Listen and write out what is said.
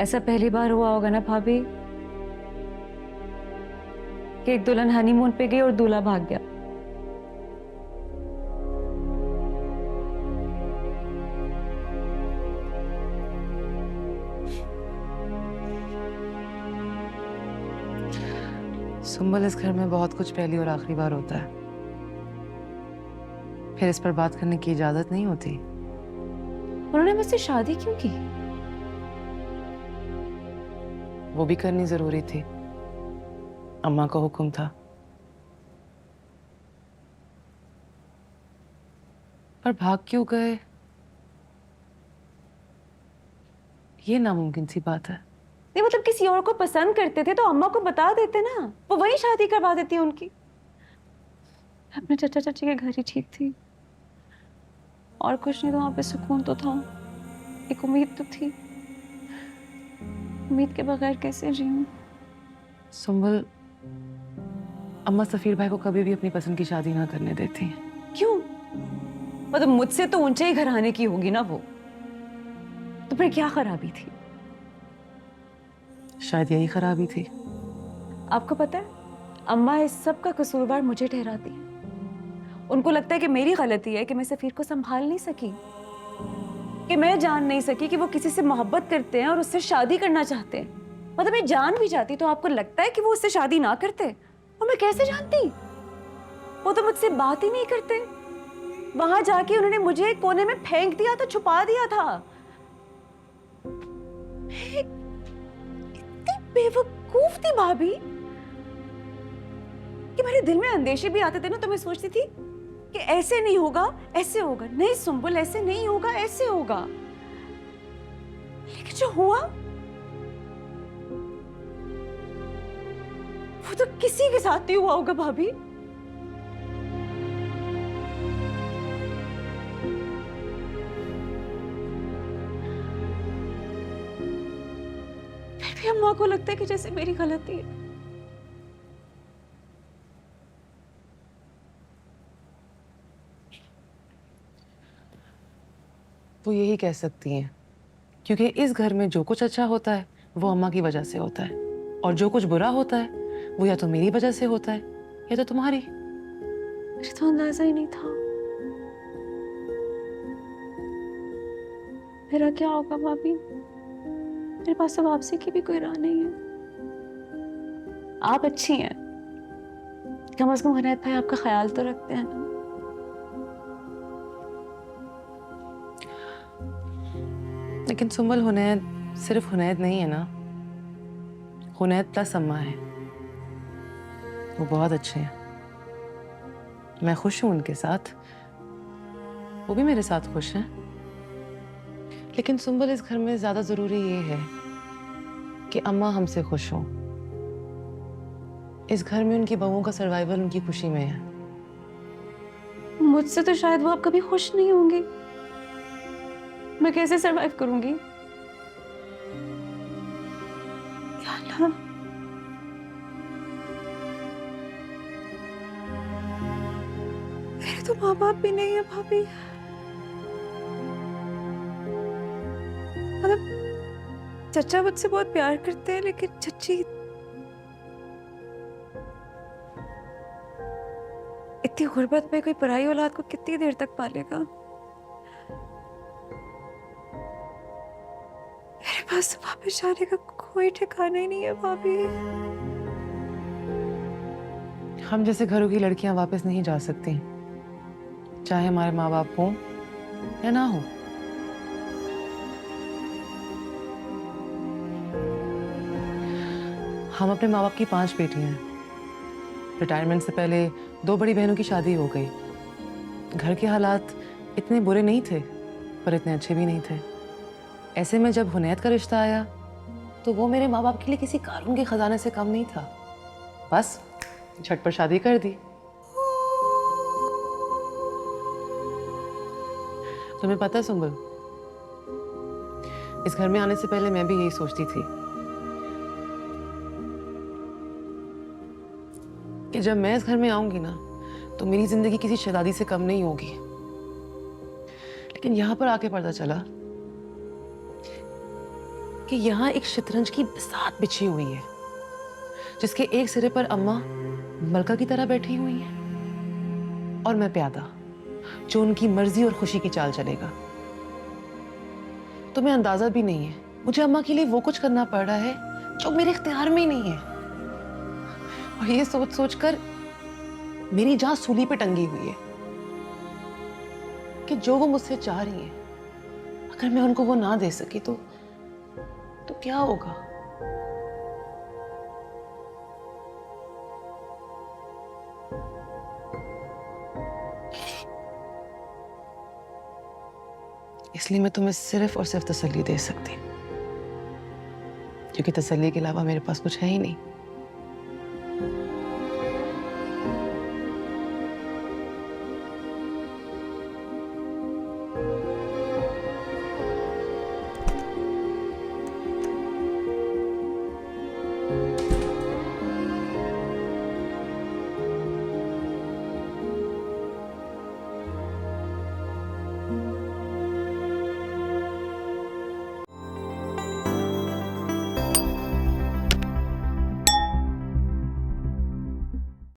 ऐसा पहली बार हुआ होगा ना भाभी कि एक दुल्हन हनीमून पे गई और दूल्हा भाग गया। सुंबल, इस घर में बहुत कुछ पहली और आखिरी बार होता है। फिर इस पर बात करने की इजाजत नहीं होती। उन्होंने मुझसे शादी क्यों की? वो भी करनी जरूरी थी, अम्मा का हुक्म था। पर भाग क्यों गए, ये नामुमकिन सी बात है। नहीं मतलब किसी और को पसंद करते थे तो अम्मा को बता देते ना, वो वही शादी करवा देती उनकी। अपने चाचा चाची के घर ही ठीक थी, और कुछ नहीं तो वहां पे सुकून तो था, एक उम्मीद तो थी। उम्मीद के बगैर कैसे जीऊं? सुंबल, अम्मा सफीर भाई को कभी भी अपनी पसंद की शादी ना करने देती हैं। क्यों? मतलब मुझसे तो ऊंचे ही घराने की होगी ना वो, तो फिर क्या खराबी थी? शायद यही खराबी थी। आपको पता है, अम्मा इस सब का कसूरवार मुझे ठहराती है। उनको लगता है कि मेरी गलती है कि मैं सफीर को संभाल नहीं सकी, कि मैं जान नहीं सकी कि वो किसी से मोहब्बत करते हैं और उससे शादी करना चाहते हैं। मतलब मैं जान भी जाती तो आपको लगता है कि वो उससे शादी ना करते? और मैं कैसे जानती? वो तो मुझसे बात ही नहीं करते। वहां जाके उन्होंने मुझे कोने में फेंक दिया था, छुपा दिया था। मैं इतनी बेवकूफ थी भाभी कि मेरे दिल में अंदेशे भी आते थे ना, तो मैं सोचती थी कि ऐसे नहीं होगा, ऐसे होगा। नहीं सुंबुल, ऐसे नहीं होगा, ऐसे होगा। लेकिन जो हुआ वो तो किसी के साथ नहीं हुआ होगा भाभी। फिर भी अम्मा को लगता है कि जैसे मेरी गलती है। वो यही कह सकती हैं, क्योंकि इस घर में जो कुछ अच्छा होता है वो अम्मा की वजह से होता है, और जो कुछ बुरा होता है वो या तो मेरी वजह से होता है या तो तुम्हारी। मुझे तो अंदाजा ही नहीं था। मेरा क्या होगा भाभी? मेरे पास तो वापसी की भी कोई राह नहीं है। आप अच्छी हैं, कम से कम हुनैद भाई आपका ख्याल तो रखते हैं ना। लेकिन सुंबल, हुनैद सिर्फ हुनैद नहीं है ना, हुनैद प्लस अम्मा है। वो बहुत अच्छे हैं, मैं खुश हूं उनके साथ, वो भी मेरे साथ खुश हैं। लेकिन सुंबल, इस घर में ज्यादा जरूरी ये है कि अम्मा हमसे खुश हो। इस घर में उनकी बहुओं का सर्वाइवल उनकी खुशी में है। मुझसे तो शायद वो आप कभी खुश नहीं होंगी। मैं कैसे सरवाइव करूंगी? या अल्लाह, मेरे तो माँ बाप भी नहीं है भाभी। मतलब चचा मुझसे बहुत प्यार करते हैं, लेकिन चची इतनी गुर्बत में कोई पराई औलाद को कितनी देर तक पालेगा? मेरे पास तो वापस जाने का कोई ठिकाना ही नहीं है भाभी। हम जैसे घरों की लड़कियां वापस नहीं जा सकती, चाहे हमारे माँ बाप हों या ना हो। हम अपने माँ बाप की 5 बेटियां हैं। रिटायरमेंट से पहले 2 बड़ी बहनों की शादी हो गई। घर के हालात इतने बुरे नहीं थे, पर इतने अच्छे भी नहीं थे। ऐसे में जब हुनैद का रिश्ता आया तो वो मेरे माँ बाप के लिए किसी कारून के खजाने से कम नहीं था। बस झटपट शादी कर दी। तुम्हें पता है सुंबल, इस घर में आने से पहले मैं भी यही सोचती थी कि जब मैं इस घर में आऊंगी ना तो मेरी जिंदगी किसी शहजादी से कम नहीं होगी। लेकिन यहां पर आके पता चला कि यहाँ एक शतरंज की बिसात बिछी हुई है, जिसके एक सिरे पर अम्मा मलका की तरह बैठी हुई है और मैं प्यादा, जो उनकी मर्जी और खुशी की चाल चलेगा। तुम्हें अंदाजा भी नहीं है मुझे अम्मा के लिए वो कुछ करना पड़ रहा है जो मेरे इख्तियार में ही नहीं है। और ये सोच सोच कर मेरी जान सूली पे टंगी हुई है कि जो वो मुझसे चाह रही है, अगर मैं उनको वो ना दे सकी तो क्या होगा। इसलिए मैं तुम्हें सिर्फ और सिर्फ तसल्ली दे सकती हूँ, क्योंकि तसल्ली के अलावा मेरे पास कुछ है ही नहीं।